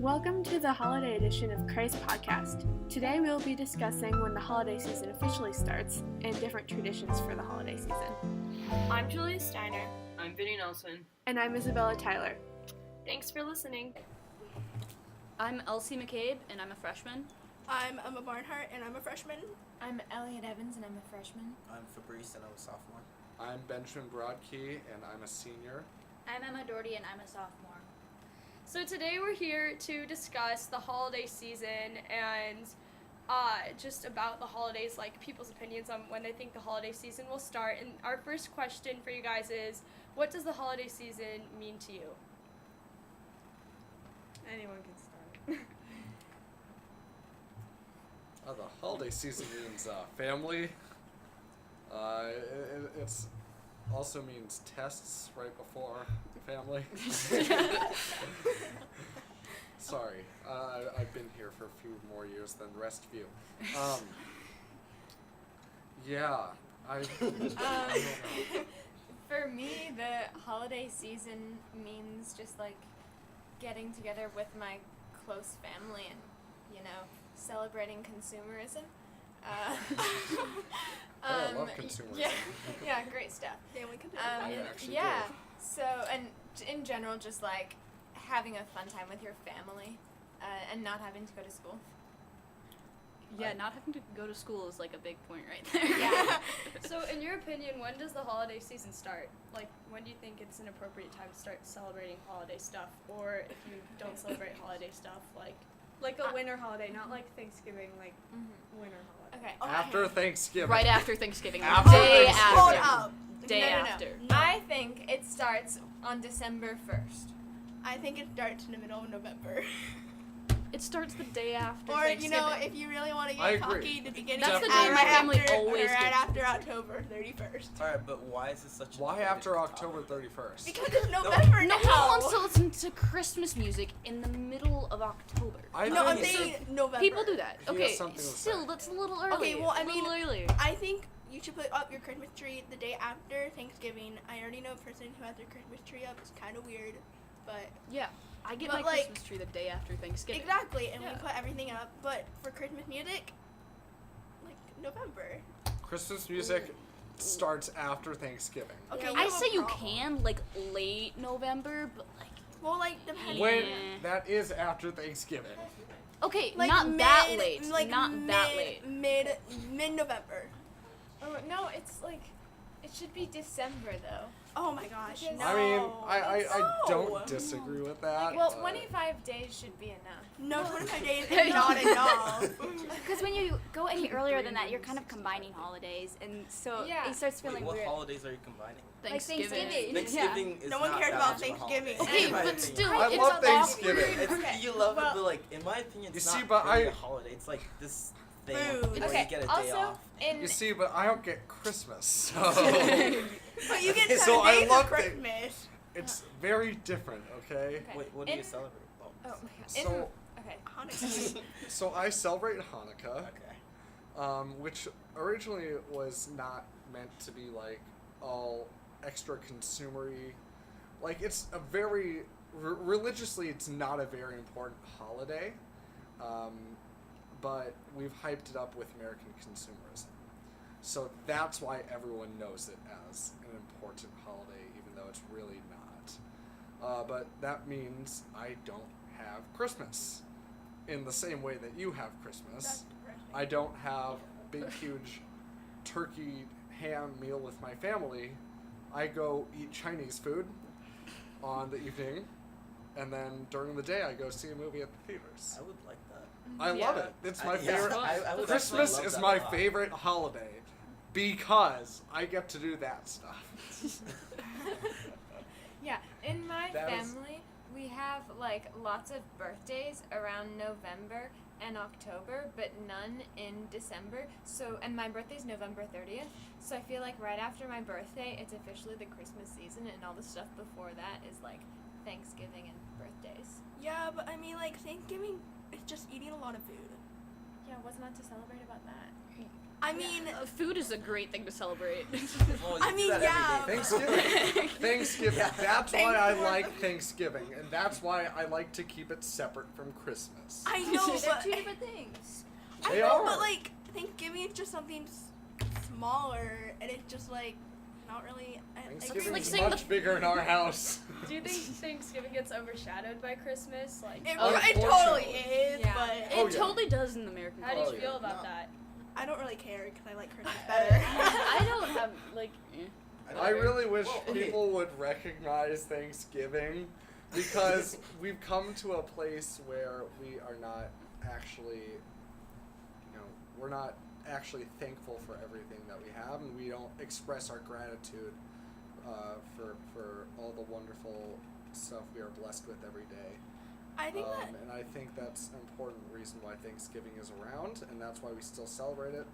Welcome to the holiday edition of Craze Podcast. Today we will be discussing when the holiday season officially starts and different traditions for the holiday season. I'm Julia Steiner. I'm Vinny Nelson. And I'm Isabella Tyler. Thanks for listening. I'm Elsie McCabe, and I'm a freshman. I'm Emma Barnhart, and I'm a freshman. I'm Elliot Evans, and I'm a freshman. I'm Fabrice, and I'm a sophomore. I'm Benjamin Brodkey, and I'm a senior. I'm Emma Dougherty, and I'm a sophomore. So today we're here to discuss the holiday season and just about the holidays, like people's opinions on when they think the holiday season will start. And our first question for you guys is, what does the holiday season mean to you? Anyone can start. The holiday season means family. It's also means tests right before family. Sorry, I've been here for a few more years than the rest of you. For me, the holiday season means just like getting together with my close family and, celebrating consumerism. I love consumerism. Yeah, great stuff. Family can do I actually yeah. do. So, and in general, just like having a fun time with your family, and not having to go to school. Yeah, not having to go to school is like a big point right there. Yeah. So in your opinion, when does the holiday season start? Like, when do you think it's an appropriate time to start celebrating holiday stuff? Or if you don't celebrate holiday stuff, like a winter holiday, not like Thanksgiving, like winter holiday. Okay. After Thanksgiving. Right after Thanksgiving. After Day Thanksgiving. Hold after. up. Day No. after. I think it starts on December 1st. I think it starts in the middle of November. It starts the day after Or, Thanksgiving. if you really want to I get agree. cocky, the beginning That's of the day right my family after, always right gets. after October 31st. Alright, but why is this such a Why debated after topic? October 31st? Because it's November No now. one wants to listen to Christmas music in the middle of October. No, I'm think saying November. People do that. He has Okay, something to still, say. that's a little early. Okay, well, I mean, a little earlier. I think you should put up your Christmas tree the day after Thanksgiving. I already know a person who has their Christmas tree up. It's kind of weird, but Yeah, I get But, my like- Christmas tree the day after Thanksgiving. exactly, and Yeah. we put everything up. But for Christmas music, like November. Christmas music starts after Thanksgiving. Okay, Yeah, you I have a say you problem. can, like, late November, but, like, Well, like depending. When Yeah. that is after Thanksgiving. okay, Like not that mid- late. Like not mid, that late. Mid-November. Oh, no, it's like, it should be December, though. Oh my gosh. Because- No. I mean, I No. don't disagree with that. Well, but 25 days should be enough. No, 25 days is not enough. Because when you go any earlier than that, you're kind of combining holidays, and so Yeah. it starts Wait, feeling what weird. holidays are you combining? Like Thanksgiving. Thanksgiving is No one not cares that about much of a Thanksgiving. holiday, Okay, in my but opinion. still, I it's love awkward. Thanksgiving. Okay. You love well, it, but like in my opinion, it's You not see, but really I- a holiday. It's like this thing Food. where Okay, you get a day also, off. You see, but I don't get Christmas, so But you get 7 So I days love of Christmas. it's very different, okay? Okay. Wait, what do you In- celebrate? Oh, Oh, my God. So, Okay. Hanukkah. so I celebrate Hanukkah, okay. which originally was not meant to be like all extra consumery. Like it's a very religiously, it's not a very important holiday, but we've hyped it up with American consumerism. So that's why everyone knows it as an important holiday, even though it's really not. But that means I don't have Christmas in the same way that you have Christmas. That's depressing. I don't have big, huge turkey ham meal with my family. I go eat Chinese food on the evening, and then during the day I go see a movie at the theaters. I would like that. I love Yeah. it. It's my Yeah, favorite. I would Christmas actually love is that my a lot. favorite holiday because I get to do that stuff. Yeah, in my That is- family, we have like lots of birthdays around November and October, but none in December. So, and my birthday's November 30th. So I feel like right after my birthday, it's officially the Christmas season, and all the stuff before that is like Thanksgiving and birthdays. Yeah, but I mean, like, Thanksgiving is just eating a lot of food. Yeah, what's not to celebrate about that? I mean, Food is a great thing to celebrate. Well, I you do mean, that yeah. every day. Thanksgiving. Thanksgiving. Yeah. That's why I like Thanksgiving, and that's why I like to keep it separate from Christmas. I know, They're but two different things. I They know, are. but like Thanksgiving is just something smaller, and it's just like not really. Thanksgiving like is saying much bigger in our house. Do you think Thanksgiving gets overshadowed by Christmas? Like, It Unfortunately. totally is, Yeah. but Oh, It yeah. totally does in American how do you culture. feel about No. that? I don't really care because I like Christmas better. I don't have like. I really wish Well, okay. people would recognize Thanksgiving because we've come to a place where we are not actually, we're not actually thankful for everything that we have, and we don't express our gratitude for all the wonderful stuff we are blessed with every day. I think that And I think that's an important reason why Thanksgiving is around, and that's why we still celebrate it.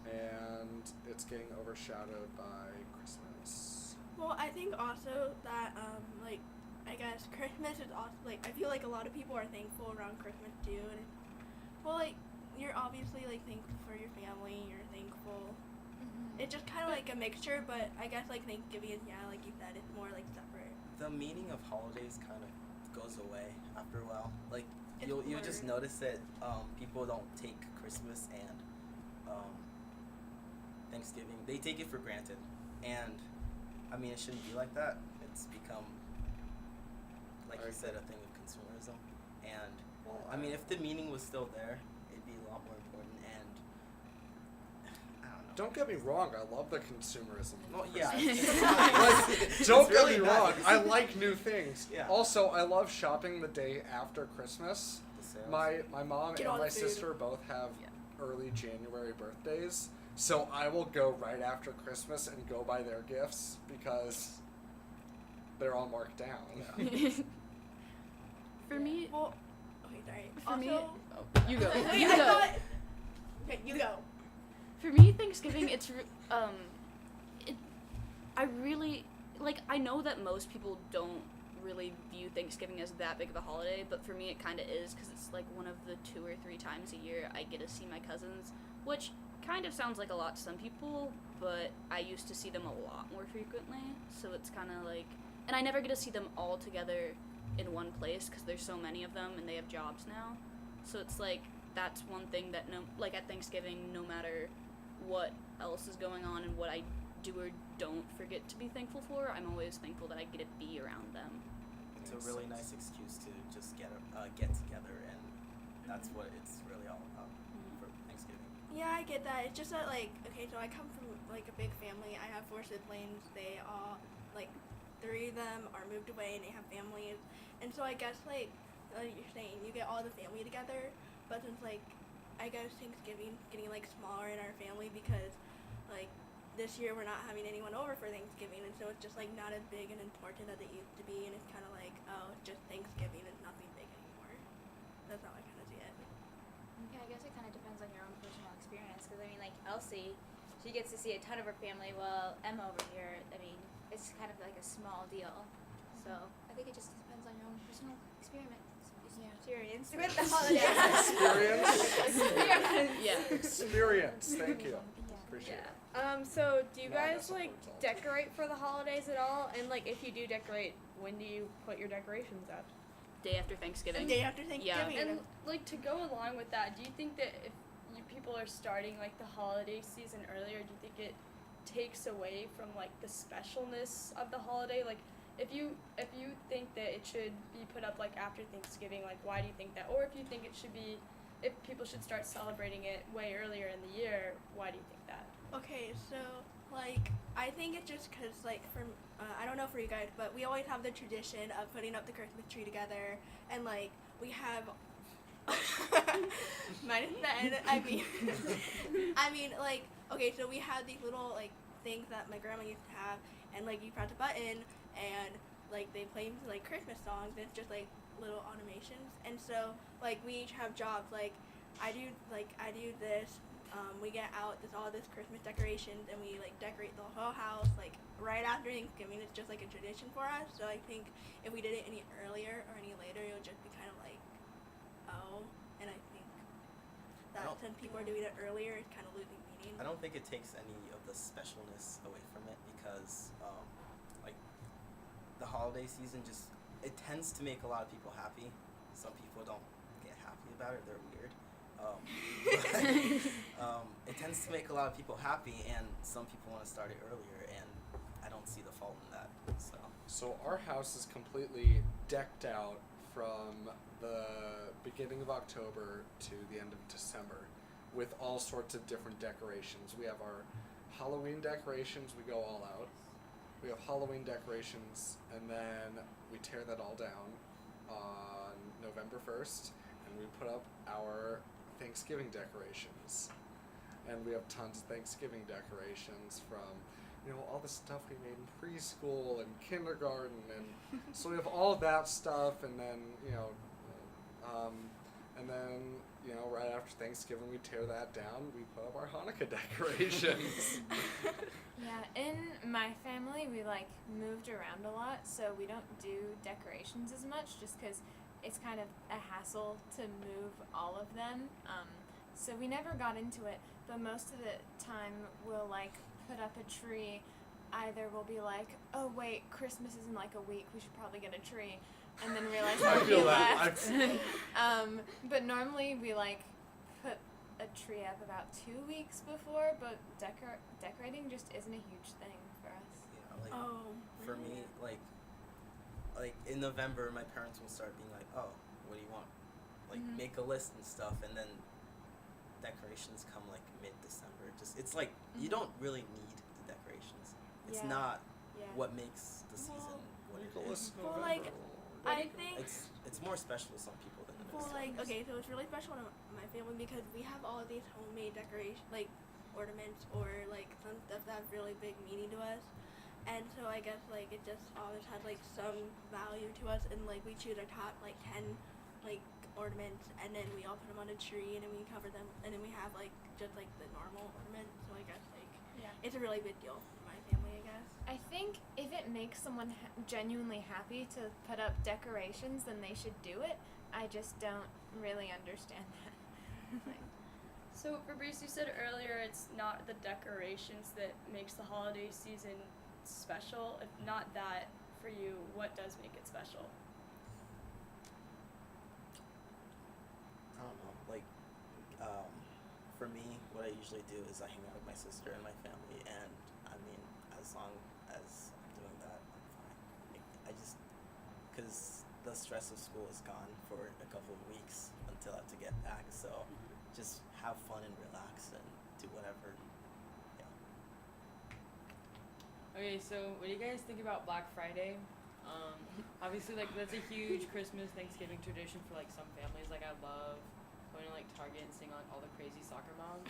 And it's getting overshadowed by Christmas. Well, I think also that like I guess Christmas is also like I feel like a lot of people are thankful around Christmas too, and well, like you're obviously like thankful for your family, you're thankful. It's just kind of like a mixture, but I guess like Thanksgiving is like you said, it's more like separate. The meaning of holidays kind of goes away after a while. Like It's you'll just blurred. notice that people don't take Christmas and Thanksgiving. They take it for granted, and I mean it shouldn't be like that. It's become, like you said, a thing of consumerism. And I mean, if the meaning was still there, it'd be a lot more important. And I don't know. Don't get me wrong, I love the consumerism. Well, yeah. Like, don't It's get really me wrong, nice. I like new things. Yeah. Also, I love shopping the day after Christmas. The sales. My mom Get and all my the food. sister both have early January birthdays, so I will go right after Christmas and go buy their gifts because they're all marked down. Yeah. For me, Well, okay, sorry. For me- also, you go. wait, You I go. thought. Okay, you go. For me, Thanksgiving, I really, like, I know that most people don't really view Thanksgiving as that big of a holiday, but for me it kind of is, because it's, like, one of the 2 or 3 times a year I get to see my cousins, which kind of sounds like a lot to some people, but I used to see them a lot more frequently, so it's kind of like, and I never get to see them all together in one place, because there's so many of them, and they have jobs now, so it's like, that's one thing that at Thanksgiving, no matter what else is going on and what I do or don't forget to be thankful for, I'm always thankful that I get to be around them. It's a really nice excuse to just get together, and that's what it's really all about for Thanksgiving. Yeah, I get that. It's just that, like, okay, so I come from, like, a big family. I have 4 siblings. They all, like, 3 of them are moved away and they have families. And so I guess, like you're saying, you get all the family together. But since, like, I guess Thanksgiving getting, like, smaller in our family because, like, this year we're not having anyone over for Thanksgiving. And so it's just, like, not as big and important as it used to be. And it's kind of like, oh, it's just Thanksgiving. It's nothing big anymore. That's how I kind of see it. Yeah, I guess it kind of depends on your own personal experience. Because, I mean, like, Elsie, she gets to see a ton of her family. Well, Emma over here, I mean, it's kind of like a small deal. So, I think it just depends on your own personal experience with the holidays. Experience? Yeah. Experience, thank you. Appreciate it. So do you No, guys that's like all. decorate for the holidays at all? And like, if you do decorate, when do you put your decorations up? Day after Thanksgiving. The day after Thanksgiving. And like, to go along with that, do you think that if people are starting like the holiday season earlier, do you think it takes away from like the specialness of the holiday? Like, if you think that it should be put up like after Thanksgiving, like why do you think that? Or if you think it should be, if people should start celebrating it way earlier in the year, why do you think that? Okay, so, like, I think it's just because, like, I don't know for you guys, but we always have the tradition of putting up the Christmas tree together, and, like, we have, minus that, I mean, like, okay, so we have these little, like, things that my grandma used to have, and, like, you press a button, and, like, they play, like, Christmas songs, and it's just, like, little automations, and so, like, we each have jobs, like, I do this, we get out all this Christmas decorations, and we, like, decorate the whole house, like, right after Thanksgiving. It's just, like, a tradition for us, so I think if we did it any earlier or any later, it would just be kind of like, oh, and I think that since people are doing it earlier, it's kind of losing meaning. meaning. I don't think it takes any of the specialness away from it because, like, the holiday season it tends to make a lot of people happy. Some people don't get happy about it; they're weird. It tends to make a lot of people happy, and some people want to start it earlier, and I don't see the fault in that. So our house is completely decked out from the beginning of October to the end of December with all sorts of different decorations. We have our Halloween decorations, we go all out. We have Halloween decorations, and then we tear that all down on November 1st, and we put up our Thanksgiving decorations. And we have tons of Thanksgiving decorations from, all the stuff we made in preschool and kindergarten, and so we have all of that stuff, and then, right after Thanksgiving we tear that down, we put up our Hanukkah decorations. Yeah, in my family we moved around a lot, so we don't do decorations as much just because it's kind of a hassle to move all of them. So we never got into it, but most of the time we'll put up a tree. Either we'll be like, oh wait, Christmas is in a week, we should probably get a tree, and then realize that we left. But normally we put a tree up about 2 weeks before, but decorating just isn't a huge thing for us. Yeah, for me, in November, my parents will start being like, oh, what do you want? Make a list and stuff, and then decorations come mid-December. It's you don't really need the decorations. It's not what makes the season what it is. Well, I think it's more special to some people than it is. Okay, so it's really special to my family because we have all of these homemade decorations, ornaments or some stuff that have really big meaning to us. And so I guess it just always has some value to us, and we choose our top 10 ornaments, and then we all put them on a tree, and then we cover them, and then we have just the normal ornaments. So I guess it's a really big deal for my family, I guess. I think if it makes someone genuinely happy to put up decorations, then they should do it. I just don't really understand that. So Fabrice, you said earlier it's not the decorations that makes the holiday season special. If not that, for you, what does make it special? I don't know. For me, what I usually do is I hang out with my sister and my family, and as long as I'm doing that, I'm fine. Because the stress of school is gone for a couple of weeks until I have to get back, so just have fun and relax and do whatever. Okay, so what do you guys think about Black Friday? Obviously, that's a huge Christmas, Thanksgiving tradition for some families. I love going to Target and seeing all the crazy soccer moms.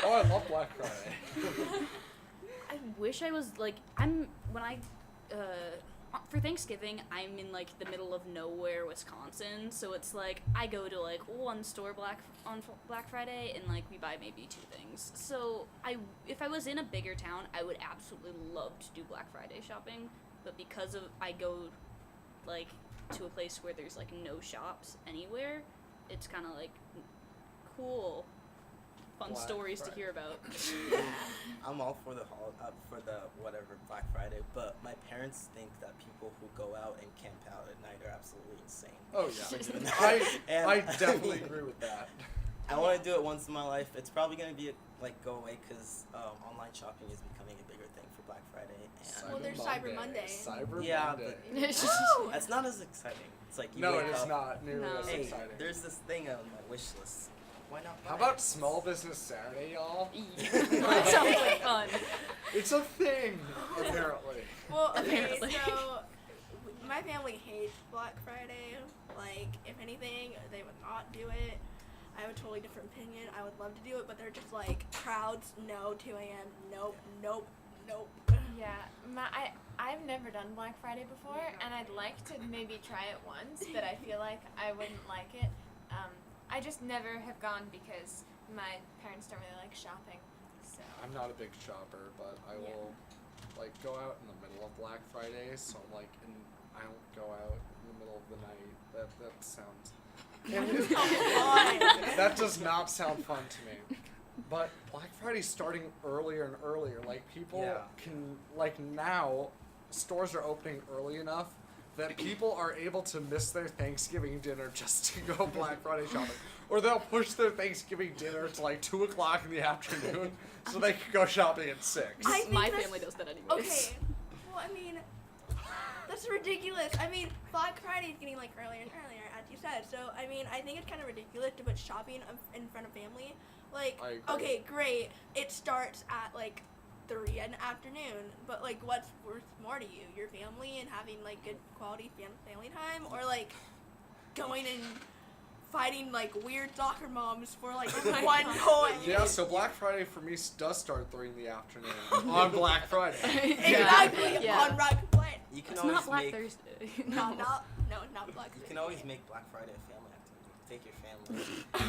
Oh, I love Black Friday. I wish I was for Thanksgiving, I'm in the middle of nowhere, Wisconsin, so it's I go to one store on Black Friday, and we buy maybe 2 things. So if I was in a bigger town, I would absolutely love to do Black Friday shopping, but because I go to a place where there's no shops anywhere, it's kind of cool, fun Black stories Friday. to hear about. I'm all for the whatever Black Friday, but my parents think that people who go out and camp out at night are absolutely insane. Oh yeah, I definitely agree with that. I want to do it once in my life. It's probably going to be go away because online shopping is becoming a bigger thing for Black Friday. And Well, there's Cyber Monday. Cyber Yeah, Monday. that's not as exciting. It's you No, wake it is up, not nearly as hey, exciting. there's this thing on my wish list. Why not buy How it? about Small Business Saturday, y'all? That sounds like fun. It's a thing, apparently. Well, okay, Apparently. so my family hates Black Friday. If anything, they would not do it. I have a totally different opinion. I would love to do it, but they're just crowds, no, 2 a.m., nope. Yeah, I've never done Black Friday before, and I'd like to maybe try it once, but I feel like I wouldn't like it. I just never have gone because my parents don't really like shopping, so. I'm not a big shopper, but I will go out in the middle of Black Friday, so I don't go out in the middle of the night. That sounds... that does not sound fun to me. But Black Friday's starting earlier and earlier. Like, people Yeah. can, like, now, stores are opening early enough that people are able to miss their Thanksgiving dinner just to go Black Friday shopping. Or they'll push their Thanksgiving dinner to, like, 2 o'clock in the afternoon so they can go shopping at 6. I think My that's- family does that anyways. Okay. Well, I mean, that's ridiculous. I mean, Black Friday is getting, like, earlier and earlier, as you said. So, I mean, I think it's kind of ridiculous to put shopping in front of family. Like, I agree. okay, great. It starts at, like, 3 in the afternoon. But, like, what's worth more to you? Your family and having, like, good quality family time? Or, like, going and fighting, like, weird soccer moms for, like, one toy? Yeah, so Black Friday for me does start 3 in the afternoon on Black Friday. Exactly. Yeah. On Black Friday. You can It's always not Black make Thursday. Not Black you Friday. can always make Black Friday a family activity. Take your family.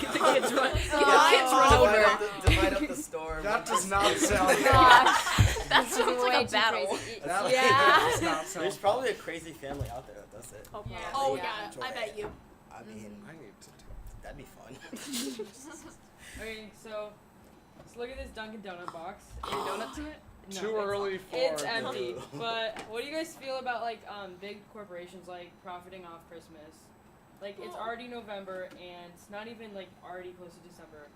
Get the kids run. Get the Oh. kids run divide, over. up the, divide up the store. That does not sound That sounds Way like a too battle. crazy. that Yeah. does not sound There's probably a crazy family out there that does it. Yeah. Oh, Yeah. yeah. I bet you. I mean, I need to do that'd be fun. Okay, so let's look at this Dunkin' Donut box. Any donuts in it? No, Too it's- early for It's the- empty. But what do you guys feel about like big corporations like profiting off Christmas? Like it's already November and it's not even like already close to December.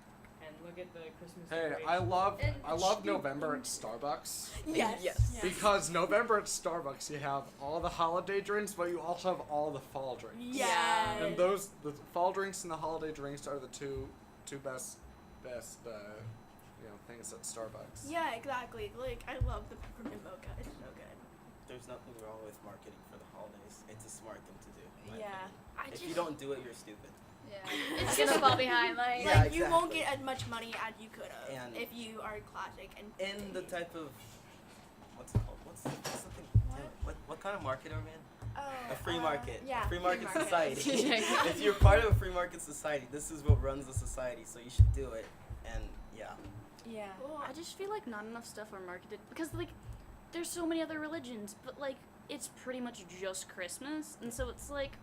And look at the Christmas Hey, decorations. I love November at Starbucks Yes. Yes. because November at Starbucks you have all the holiday drinks, but you also have all the fall drinks. Yes. And the fall drinks and the holiday drinks are the two best things at Starbucks. Yeah, exactly. Like, I love the peppermint mocha. It's so good. There's nothing wrong with marketing for the holidays. It's a smart thing to do. in my Yeah. opinion. If you don't do it, you're stupid. Yeah. It's just fall behind, like. Yeah, Like, you won't exactly. get as much money as you could have And- if you are classic and In the type of what's it called? What's something? What kind of market are we in? Oh, A free market. yeah, A free free market market. society. Yeah. If you're part of a free market society, this is what runs the society. So you should do it. And yeah. Yeah. Well, I just feel like not enough stuff are marketed because like there's so many other religions, but like it's pretty much just Christmas, and so it's like,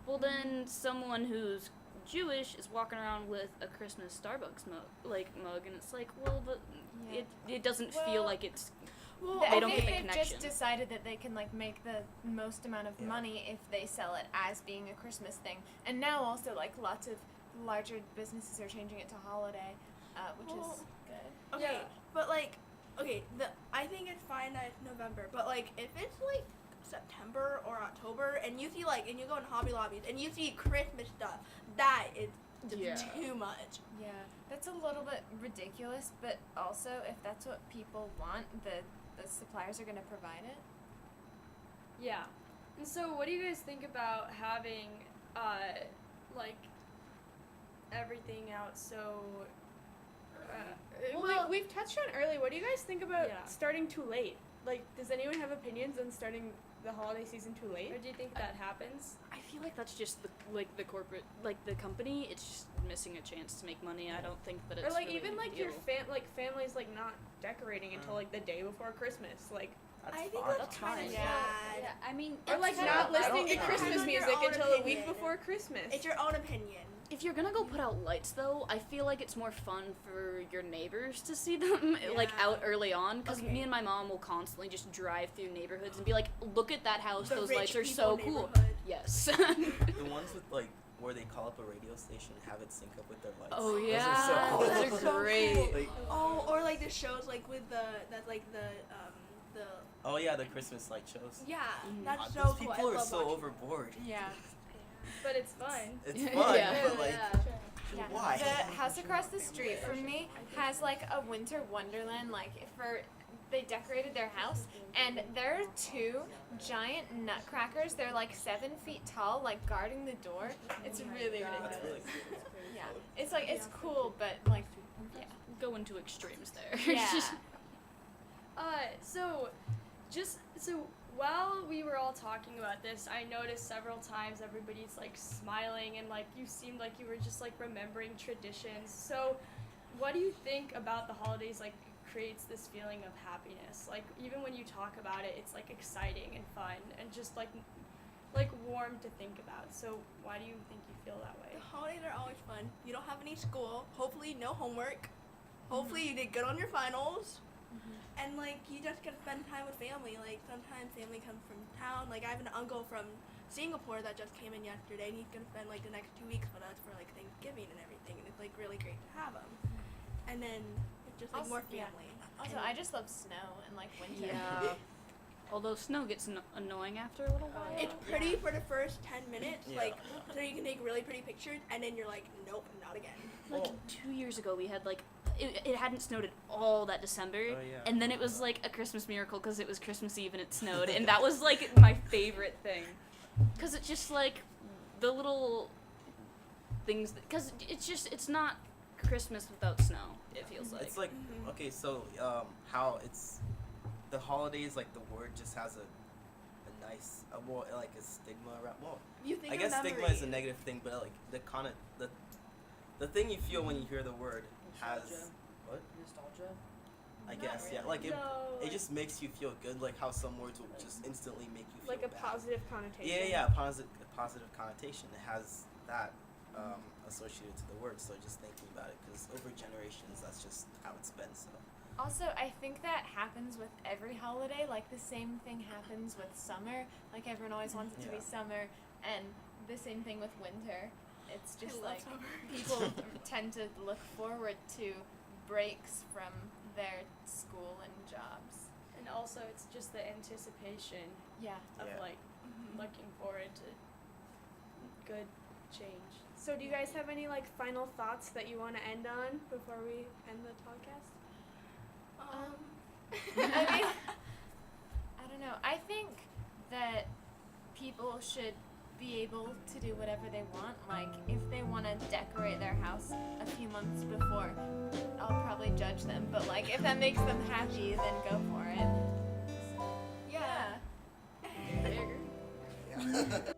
well then someone who's Jewish is walking around with a Christmas Starbucks mug, and it's like, well, but Yeah. it doesn't feel Well, like it's well, They I don't think get the they've connection. just decided that they can like make the most amount of Yeah. money if they sell it as being a Christmas thing. And now also like lots of larger businesses are changing it to holiday, which Well, is good. okay, Yeah. but like, okay, I think it's fine that it's November, but like, if it's like September or October, and you see like, and you go in Hobby Lobbies and you see Christmas stuff, that is Yeah. too much. Yeah, that's a little bit ridiculous, but also if that's what people want, the suppliers are going to provide it. Yeah. And so, what do you guys think about having, like, everything out so? Well, we've touched on earlier. What do you guys think about Yeah. starting too late? Like, does anyone have opinions on starting the holiday season too late? Or do you think that happens? I feel like that's just the corporate, like the company. It's just missing a chance to make money. I don't think that it's Or like really even a like big your deal. families like not decorating until like the day before Christmas, like That's I think fine. that's kind of fine. sad. I mean, or like fine. not I listening don't- to it Christmas depends on your music own until a week opinion. before Christmas. It's your own opinion. if you're gonna go put out lights though, I feel like it's more fun for your neighbors to see them like Yeah. out early on, because Okay. me and my mom will constantly just drive through neighborhoods and be like, look at that house, The those rich lights are people so cool. neighborhood. Yes. The ones with like where they call up a radio station and have it sync up with their lights. Oh Those yeah, are so cool. those are So great. cool. Like, Oh, or like the shows like with the oh yeah, the Christmas light shows. yeah, Mhm. that's so Those cool. I people are love so watching overboard. Yeah. But it's fun. It's fun, Yeah. but like, Yeah. why? The house across the street from me has like a winter wonderland. Like they decorated their house, and there are 2 giant nutcrackers. They're like 7 feet tall, like guarding the door. It's really That's ridiculous. really cool. Yeah, it's like it's cool, but like yeah. Go into extremes there. Yeah. So while we were all talking about this, I noticed several times everybody's like smiling and like you seemed like you were just like remembering traditions. So what do you think about the holidays like creates this feeling of happiness? Like even when you talk about it, it's like exciting and fun and just like warm to think about. So why do you think you feel that way? The holidays are always fun. You don't have any school. Hopefully, no homework. Hopefully you did good on your finals. And, like, you just get to spend time with family. Like, sometimes family comes from town. Like, I have an uncle from Singapore that just came in yesterday, and he's going to spend, like, the next 2 weeks with us for, like, Thanksgiving and everything. And it's, like, really great to have him. And then it's just, like, Also- more yeah. family. Also, And- I just love snow and like winter. Yeah. Although snow gets annoying after a little while. It's pretty for the first 10 minutes, Yeah. like, so you can take really pretty pictures, and then you're like, nope, not again. Like 2 years ago, we had like it hadn't snowed at all that December, Oh, yeah. and then it was like a Christmas miracle because it was Christmas Eve and it snowed, and that was like my favorite thing, because it's just like the little things because it's not Christmas without snow. It feels like It's like okay, so how it's the holidays, like the word just has a nice well, like a stigma around. Well, You think I of guess memory. stigma is a negative thing, but like the thing you feel when you hear the word has Nostalgia. what? Nostalgia. I guess yeah, like it just makes you feel good, like how some words will just instantly make you feel Like a bad. positive connotation. Yeah, a positive connotation. It has that associated to the word. So just thinking about it, because over generations, that's just how it's been. So Also, I think that happens with every holiday. Like, the same thing happens with summer. Like, everyone always wants it to be Yeah. summer. And the same thing with winter. It's just love like summer. people tend to look forward to breaks from their school and jobs. And also, it's just the anticipation Yeah. of Yeah. like looking forward to good change. So, do you guys have any like final thoughts that you want to end on before we end the podcast? I mean, I don't know. I think that people should be able to do whatever they want. Like, if they want to decorate their house a few months before, I'll probably judge them. But, like, if that makes them happy, then go for it. Yeah. I agree. Yeah.